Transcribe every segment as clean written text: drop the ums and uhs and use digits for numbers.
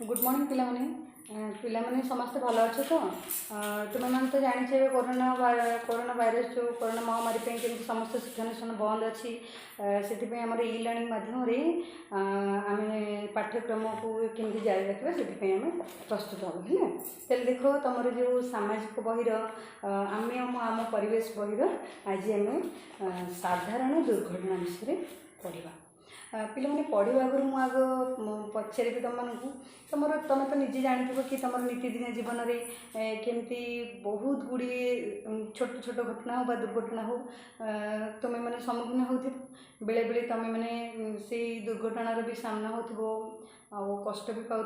Good morning पिलामाने पिलामाने समस्ते भल अच्छे तो तुम मैंने तो जानी कोरोना भाइरस जो कोरोना महामारी केमती समस्त शिक्षानुष्ठान बंद अच्छी से आम ई लर्निंग मध्यम आम पाठ्यक्रम को केमती जारी रखा से आम प्रस्तुत हम है। तेल देख तुम जो सामाजिक बहिर आम आम परिवेश बहिर आज आम साधारण दुर्घटना विषय पढ़ा पिला मैंने पढ़ा आगे मुझ पचारि तुमको तुम तो निजे जान कि तुम नीतिदिन जीवन में केमती बहुत गुड़ी छोट छोट घटना हो दुर्घटना हो तुम्हें मैंने सम्मुखीन हो बेले बेले तुम मैंने से दुर्घटनार भी सामना हो कष्ट भी पाओ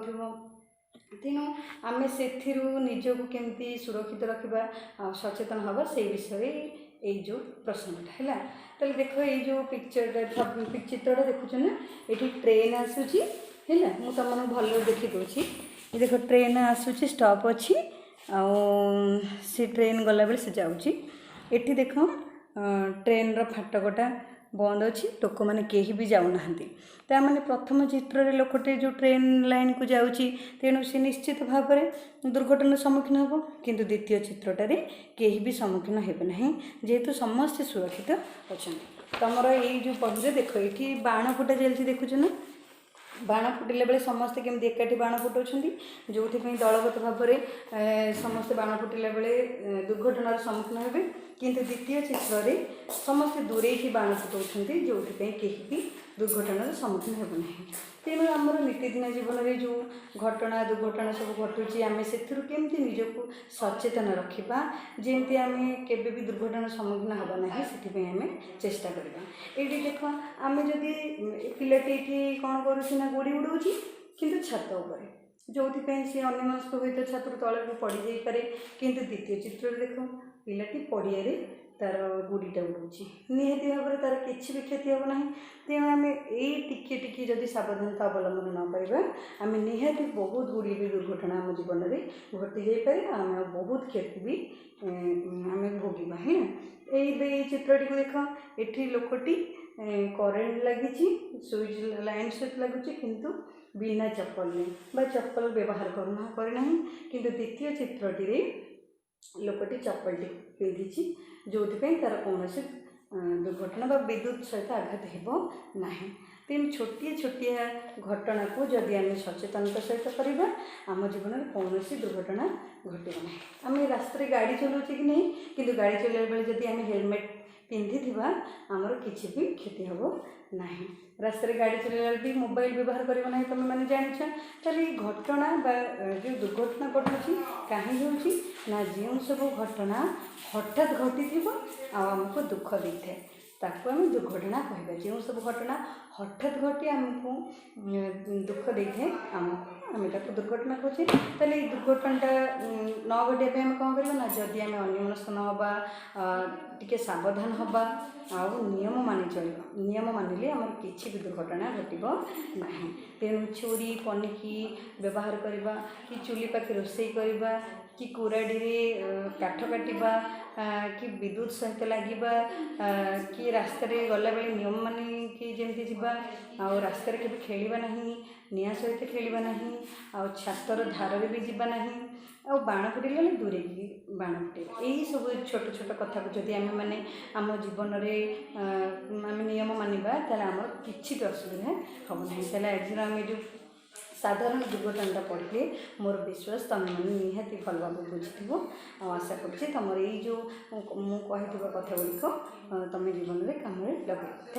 तेणु आम से निजक केमती सुरक्षित रखा सचेतन हवा से विषय ये जो प्रश्नटा है। तो देख ये जो पिक्चर चित्रटा देखुच ना ये ट्रेन आसूची है मुझे तुम भल देखी दूसरी देख ट्रेन आसूची स्टॉप अच्छी से ट्रेन गला बेले से जाऊँगी एठी देख ट्रेन फाटकटा बंद अच्छी लोक मैंने कहीं भी जाऊना तो मैंने प्रथम चित्र लोकटे जो ट्रेन लाइन को जाऊँगी तेणु सी निश्चित भाव में दुर्घटना सम्मुखीन हम किंतु द्वितीय चित्रटारे कहीं भी सम्मुखीन हेबे जेहेतु समस्ते सुरक्षित अच्छा तुम ये जो पढ़े देख ये बाण फुटा चलती देखुच ना बाण फुटिला बेले समस्ते केमती एकाठी बाण फुटाऊँ जो दलगत भाव में समस्ते बाण फुटिला बेले दुर्घटनार सम्मुखीन हेबे किंतु द्वितीय चित्र में समस्ते दूरे बाण फुटाऊँ जो कहीं भी दुर्घटनार सम्मुखीन हेब ना तेणु आमर नीतिदिन जीवन में जो घटना दुर्घटना सब घटुची आम से केमती निजक सचेतन रखा जमती आम के दुर्घटनार सम्मुखीन हवा ना से आम चेष्टा करवा। ये देख आम जदि पिलाटी ये कौन करुना गोड़ी उड़ाऊँ किंतु छात उपर जो सी अन्यमनस्क हो तो छात्र तले को पड़ जापे किंतु द्वितीय चित्र देख पिलाटी पड़िया तार गुड़ीटा उड़ाऊँ निहती भाव में तार किसी भी क्षति हे ना तेणु आम ये टिके जदि सावधानता अवलंबन न करवा आम निहती बहुत गुड़ी भी दुर्घटना आम जीवन में घटी जापे आम बहुत क्षति भी आम भोगवा है। ये चित्रटी को देख ये लोकटी करेन्ट लगी सुइच लाइन सुइच लगुच किंतु बिना चप्पल चप्पल व्यवहार करना किंतु द्वितीय चित्रटी लोकटी चप्पलटी पिंधि जो तार कौन दुर्घटना विद्युत सहित आघात होना तेणु छोटिया छोटिया घटना को जदि आम सचेतनता सहित करवा आम जीवन में कौन दुर्घटना घटना ना आम रास्ता गाड़ी चलाऊे कि नहीं किंतु गाड़ी चलने बेले जदि आम हेलमेट पिंधि आमर किसी भी क्षति हम ना रास्ता गाड़ी चलने भी मोबाइल व्यवहार करना ना तुम मैंने जाच ताली घटना जो दुर्घटना घटुची कहीं होना जो सब घटना हठात घटी आमको दुख दे थाए ताकू आम दुर्घटना कहवा जो सब घटना हठात घटी आमको दुख दे थाए आम दुर्घटना कहे ताले दुर्घटनाटा न घटापी आम कौन करना जदि आम अन्यमनस्क न हवा टिके सावधान हवा आउ नियम मानि चलवा नियम मानिले आम किसी भी दुर्घटना घटना ना तेणु छुरी पनिकी व्यवहार करवा कि चुली पाखे रोषे करवा कि कुराड़ी काठ काटिबा कि विद्युत सहित लगे कि रास्ता गला बेले नियम मानी कि जमती जीवा आउ रास्ता के खेलवा ना निआ सहित खेलवा ना आ छातर धारे भी जीवा ना आ बाण फुटिले दूरे बाण फुटे यही सब छोट छोट कथा को जदि आम मैंने आम जीवन में आम नियम मानवा आम किसी भी असुविधा हम ना आज आम जो साधारण दुर्घटना पढ़े मोर विश्वास तुम मैंने निहाती भल भाव बुझी आशा कर तुम ये जो मुझे कथा गुड़िक तुम जीवन में काम लगे।